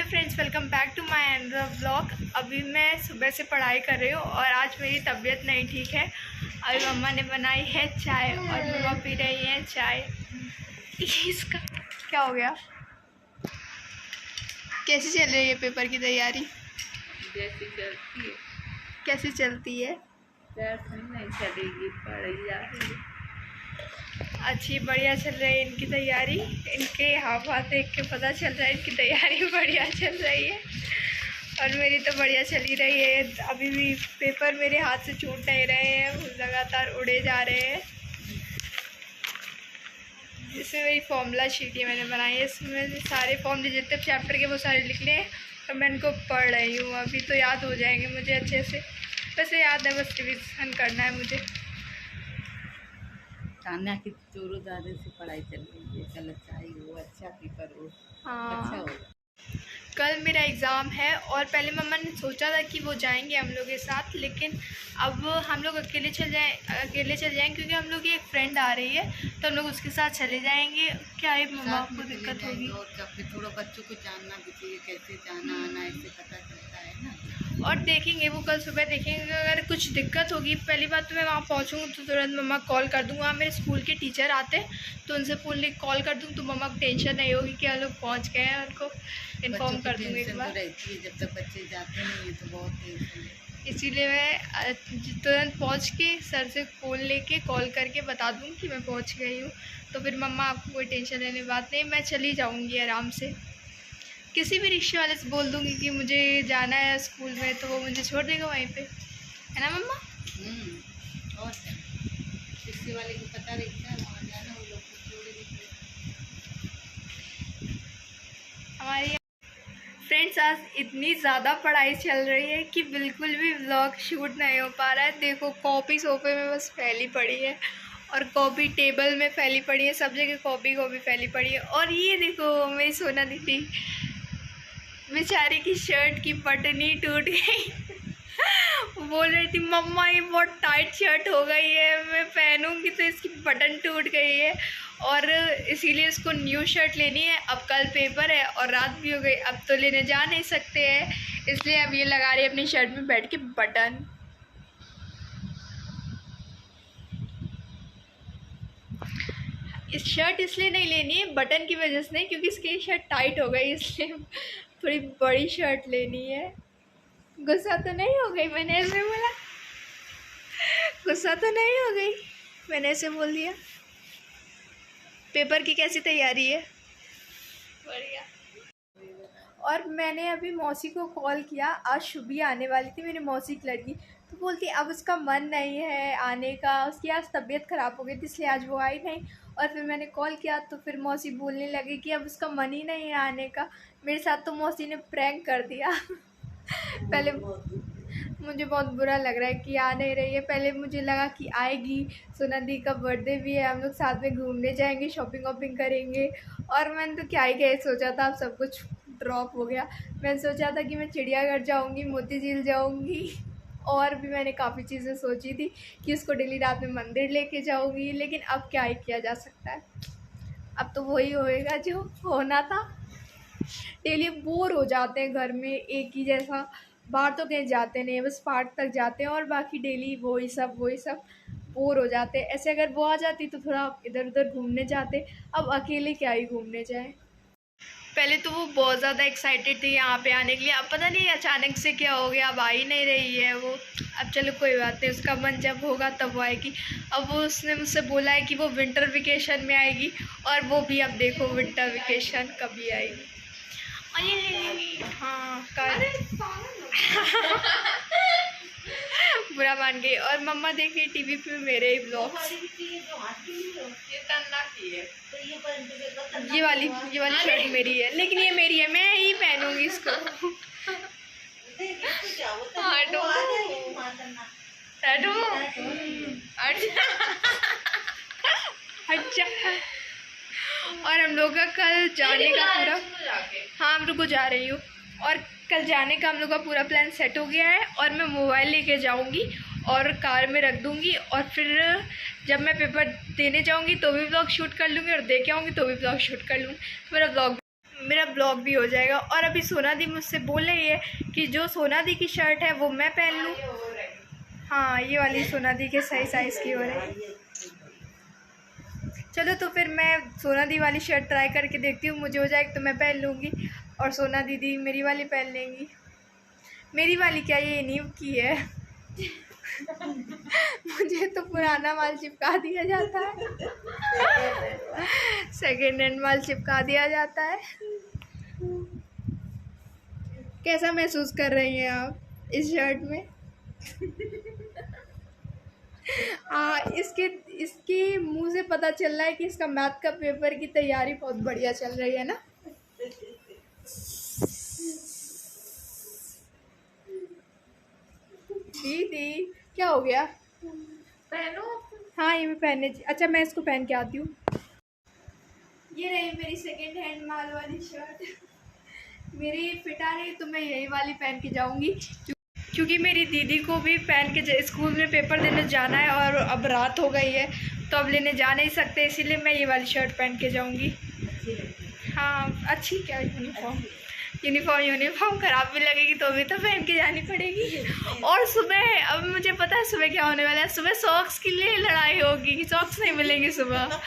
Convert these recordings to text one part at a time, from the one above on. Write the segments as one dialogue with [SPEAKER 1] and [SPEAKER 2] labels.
[SPEAKER 1] Friends, welcome back to my another vlog. अभी मैं सुबह से पढ़ाई कर रही हूँ और आज मेरी तबीयत नहीं ठीक है। अभी मम्मा ने बनाई है चाय और मम्मा पी रही है चाय। इसका क्या हो गया? कैसी चल रही है पेपर की तैयारी?
[SPEAKER 2] जैसी चलती है।
[SPEAKER 1] कैसी चलती है?
[SPEAKER 2] नहीं चलेगी, पढ़ाई जा रही है।
[SPEAKER 1] अच्छी बढ़िया चल रही है इनकी तैयारी। इनके हाथ हाथ देख के पता चल रहा है इनकी तैयारी बढ़िया चल रही है और मेरी तो बढ़िया चली रही है। अभी भी पेपर मेरे हाथ से छूट नहीं रहे हैं, लगातार उड़े जा रहे हैं। इसमें मेरी फॉर्मूला शीट है, मैंने बनाई है। इसमें सारे फॉर्मूले जितने चैप्टर के वो सारे लिख लिए और मैं इनको पढ़ रही हूँ। अभी तो याद हो जाएंगे मुझे अच्छे से। वैसे याद है, बस रिविज़न करना है मुझे।
[SPEAKER 2] तान्या की जोरों ज़्यादा से पढ़ाई चल रही है। कल अच्छा ही हो, अच्छा पेपर हो।
[SPEAKER 1] हाँ,
[SPEAKER 2] अच्छा होगा।
[SPEAKER 1] कल मेरा एग्ज़ाम है और पहले मम्मा ने सोचा था कि वो जाएंगे हम लोग के साथ, लेकिन अब हम लोग अकेले चल जाएंगे क्योंकि हम लोग की एक फ्रेंड आ रही है, तो हम लोग उसके साथ चले जाएंगे। क्या है मम्मा को दिक्कत होगी?
[SPEAKER 2] और फिर थोड़ा बच्चों को जानना भी चाहिए, कैसे जाना आना, इससे पता चलता है ना।
[SPEAKER 1] और देखेंगे, वो कल सुबह देखेंगे। अगर कुछ दिक्कत होगी, पहली बात तो मैं वहाँ पहुँचूँगी तो तुरंत मम्मा कॉल कर दूँगा। मेरे स्कूल के टीचर आते हैं तो उनसे कॉल कर दूँ तो मम्मा को टेंशन नहीं होगी कि हम लोग पहुँच गए हैं। उनको इन्फॉर्म कर दूँगी एक बार।
[SPEAKER 2] रहती है जब तक बच्चे जाते नहीं है तो बहुत टेंशन है।
[SPEAKER 1] इसीलिए मैं तुरंत पहुँच के सर से फ़ोन लेके कॉल करके बता दूँ कि मैं पहुँच गई हूँ, तो फिर मम्मा आपको कोई टेंशन लेने की बात नहीं, मैं चली जाऊँगी आराम से। किसी भी रिक्शे वाले से बोल दूँगी कि मुझे जाना है स्कूल में, तो वो मुझे छोड़ देगा वहीं पे, है ना मम्मा?
[SPEAKER 2] और रिक्शे वाले को पता रहता है वहाँ जाना, वो लोग को छोड़ देते।
[SPEAKER 1] हमारी फ्रेंड्स, आज इतनी ज़्यादा पढ़ाई चल रही है कि बिल्कुल भी व्लॉग शूट नहीं हो पा रहा है। देखो, कॉपी सोफे में बस फैली पड़ी है और कॉपी टेबल में फैली पड़ी है, सब जगह कॉपी फैली पड़ी है। और ये देखो मेरी सोना दीदी, बेचारी की शर्ट की बटन टूट गई। बोल रही थी मम्मा ये बहुत टाइट शर्ट हो गई है, मैं पहनूंगी तो इसकी बटन टूट गई है और इसीलिए इसको न्यू शर्ट लेनी है। अब कल पेपर है और रात भी हो गई, अब तो लेने जा नहीं सकते हैं, इसलिए अब ये लगा रही है अपनी शर्ट में बैठ के बटन। इस शर्ट इसलिए नहीं लेनी है बटन की वजह से नहीं, क्योंकि इसकी शर्ट टाइट हो गई, इसलिए थोड़ी बड़ी शर्ट लेनी है। गुस्सा तो नहीं हो गई मैंने ऐसे बोला? गुस्सा तो नहीं हो गई मैंने ऐसे बोल दिया? पेपर की कैसी तैयारी है? बढ़िया। और मैंने अभी मौसी को कॉल किया, आज शुभी आने वाली थी, मेरी मौसी की लड़की, तो बोलती अब उसका मन नहीं है आने का, उसकी आज तबीयत ख़राब हो गई थी इसलिए आज वो आई नहीं। और फिर मैंने कॉल किया तो फिर मौसी बोलने लगी कि अब उसका मन ही नहीं है आने का। मेरे साथ तो मौसी ने प्रैंक कर दिया। पहले मुझे बहुत बुरा लग रहा है कि आ नहीं रही है। पहले मुझे लगा कि आएगी, सोना दी का बर्थडे भी है, हम लोग साथ में घूमने जाएंगे, शॉपिंग वॉपिंग करेंगे। और मैंने तो क्या ही क्या सोचा था, अब सब कुछ ड्रॉप हो गया। मैंने सोचा था कि मैं चिड़ियाघर जाऊंगी, मोती झील जाऊंगी, और भी मैंने काफ़ी चीज़ें सोची थी कि उसको डेली रात में मंदिर लेके जाऊंगी, लेकिन अब क्या ही किया जा सकता है। अब तो वही होएगा जो होना था। डेली बोर हो जाते हैं घर में एक ही जैसा, बाहर तो कहीं जाते नहीं, बस पार्क तक जाते हैं और बाकी डेली वही सब बोर हो जाते हैं। ऐसे अगर वो आ जाती तो थोड़ा इधर उधर घूमने जाते, अब अकेले क्या ही घूमने जाए। पहले तो वो बहुत ज़्यादा एक्साइटेड थी यहाँ पे आने के लिए, अब पता नहीं अचानक से क्या हो गया, अब आ ही नहीं रही है वो। अब चलो कोई बात नहीं, उसका मन जब होगा तब वो आएगी। अब वो उसने मुझसे बोला है कि वो विंटर वेकेशन में आएगी, और वो भी अब देखो विंटर वेकेशन कभी आएगी। हाँ कल बुरा मान गई। और मम्मा देख रही टीवी पे मेरे ही ब्लॉग्स। ये वाली शर्ट मेरी है, लेकिन ये मेरी है, मैं ही पहनूंगी इसको। अच्छा। और हम लोग का कल जाने का पूरा, हाँ हम रुको जा रही हूँ, और कल जाने का हम लोग का पूरा प्लान सेट हो गया है। और मैं मोबाइल लेके जाऊँगी और कार में रख दूँगी, और फिर जब मैं पेपर देने जाऊँगी तो भी व्लॉग शूट कर लूँगी और दे के आऊँगी तो भी व्लॉग शूट कर लूँगी। मेरा व्लॉग मेरा ब्लॉग भी हो जाएगा। और अभी सोना दी मुझसे बोल रही है कि जो सोना दी की शर्ट है वो मैं पहन लूँ। हाँ, ये वाली सोना दी के सही साइज़ की हो रही है। चलो तो फिर मैं सोना दी वाली शर्ट ट्राई करके देखती हूँ, मुझे हो जाएगी तो मैं पहन लूँगी और सोना दीदी मेरी वाली पहन लेंगी। मेरी वाली क्या, ये न्यू की है। मुझे तो पुराना माल चिपका दिया जाता है, सेकेंड हैंड माल चिपका दिया जाता है। कैसा महसूस कर रही हैं आप इस शर्ट में? इसके मुंह से पता चल रहा है कि इसका मैथ का पेपर की तैयारी बहुत बढ़िया चल रही है ना। दीदी क्या हो गया?
[SPEAKER 2] पहनो।
[SPEAKER 1] हाँ, ये मैं पहनने, अच्छा मैं इसको पहन के आती हूँ। ये रही मेरी सेकेंड हैंड माल वाली शर्ट। मेरी फिट आ रही है तो मैं यही वाली पहन के जाऊँगी, क्योंकि मेरी दीदी को भी पहन के स्कूल में पेपर देने जाना है और अब रात हो गई है तो अब लेने जा नहीं सकते, इसीलिए मैं ये वाली शर्ट पहन के जाऊँगी। हाँ अच्छी, क्या यूनिफॉर्म ख़राब भी लगेगी तो भी तो पहन के जानी पड़ेगी। और सुबह, अब मुझे पता है सुबह क्या होने वाला है, सुबह सॉक्स के लिए लड़ाई होगी कि सॉक्स नहीं मिलेंगे सुबह।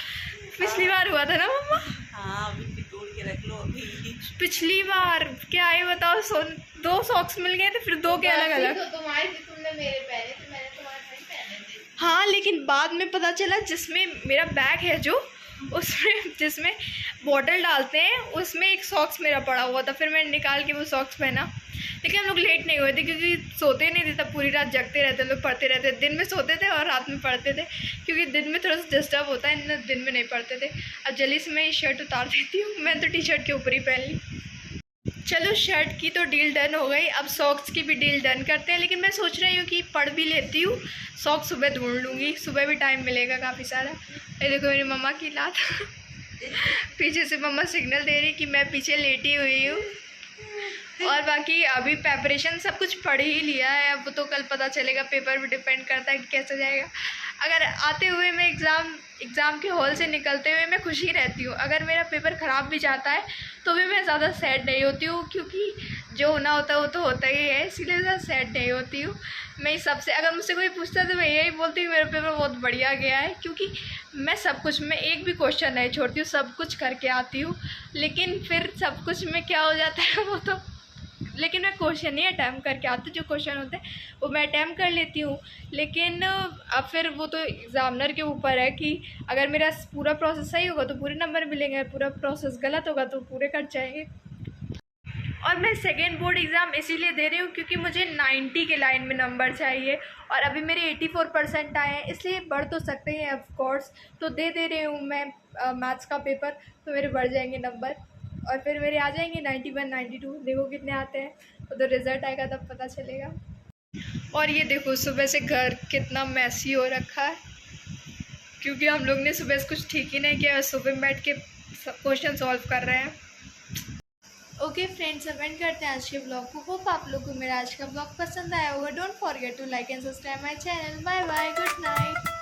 [SPEAKER 1] पिछली बार हुआ था ना मम्मा?
[SPEAKER 2] हाँ, अभी तोड़ के रख लो अभी।
[SPEAKER 1] पिछली बार क्या है बताओ, 2 सॉक्स मिल गए थे, फिर 2 के अलग अलग।
[SPEAKER 2] तो तुमने मेरे पहने थे, मैंने तुम्हारे नहीं पहने थे।
[SPEAKER 1] हाँ, लेकिन बाद में पता चला जिसमें मेरा बैग है जो, उसमें जिसमें बॉटल डालते हैं उसमें एक सॉक्स मेरा पड़ा हुआ था, फिर मैंने निकाल के वो सॉक्स पहना। लेकिन हम लोग लेट नहीं हुए थे क्योंकि सोते नहीं थे तब, पूरी रात जगते रहते लोग, पढ़ते रहते। दिन में सोते थे और रात में पढ़ते थे, क्योंकि दिन में थोड़ा सा डिस्टर्ब होता है, दिन में नहीं पढ़ते थे। अब जल्दी से मैं ये शर्ट उतार देती हूँ, मैं तो टी शर्ट के ऊपर ही पहन ली। चलो शर्ट की तो डील डन हो गई, अब सॉक्स की भी डील डन करते हैं। लेकिन मैं सोच रही हूँ कि पढ़ भी लेती हूँ, सॉक्स सुबह ढूंढ लूँगी, सुबह भी टाइम मिलेगा काफ़ी सारा। ये देखो मेरी मम्मा की लात। पीछे से मम्मा सिग्नल दे रही कि मैं पीछे लेटी हुई हूँ। और बाकी अभी प्रेपरेशन सब कुछ पढ़ ही लिया है, अब तो कल पता चलेगा, पेपर भी डिपेंड करता है कि कैसे जाएगा। अगर आते हुए मैं एग्ज़ाम के हॉल से निकलते हुए मैं खुश ही रहती हूँ। अगर मेरा पेपर ख़राब भी जाता है तो भी मैं ज़्यादा सैड नहीं होती हूँ, क्योंकि जो होना होता है वो तो होता ही है, इसीलिए ज़्यादा सैड नहीं होती हूँ। मैं सबसे, अगर मुझसे कोई पूछता है तो मैं यही बोलती हूँ मेरा पेपर बहुत बढ़िया गया है, क्योंकि मैं सब कुछ में एक भी क्वेश्चन नहीं छोड़ती हूँ, सब कुछ करके आती हूँ। लेकिन फिर सब कुछ में क्या हो जाता है वो तो, लेकिन मैं क्वेश्चन नहीं अटैम्प्ट करके आती, जो क्वेश्चन होते हैं वो मैं अटैम्प्ट कर लेती हूँ। लेकिन अब फिर वो तो एग्ज़ामिनर के ऊपर है कि अगर मेरा पूरा प्रोसेस सही होगा तो पूरे नंबर मिलेंगे, अगर पूरा प्रोसेस गलत होगा तो पूरे कट जाएंगे। और मैं सेकेंड बोर्ड एग्ज़ाम इसीलिए दे रही हूँ क्योंकि मुझे 90 के लाइन में नंबर चाहिए, और अभी मेरे 84% आए हैं, इसलिए बढ़ तो सकते हैं ऑफ कोर्स, तो दे रही हूँ मैं मैथ्स का पेपर, तो मेरे बढ़ जाएंगे नंबर और फिर मेरे आ जाएंगे 91 92, देखो कितने आते हैं, तो रिज़ल्ट आएगा तब पता चलेगा। और ये देखो सुबह से घर कितना मैसी हो रखा है, क्योंकि हम लोग ने सुबह से कुछ ठीक ही नहीं किया, सुबह बैठ के क्वेश्चन सॉल्व कर रहे हैं। ओके फ्रेंड्स, अब एंड करते हैं आज के ब्लॉग को। होप आप लोग को मेरा आज का ब्लॉग पसंद आया होगा। Don't forget to like and subscribe my channel. Bye bye, good night.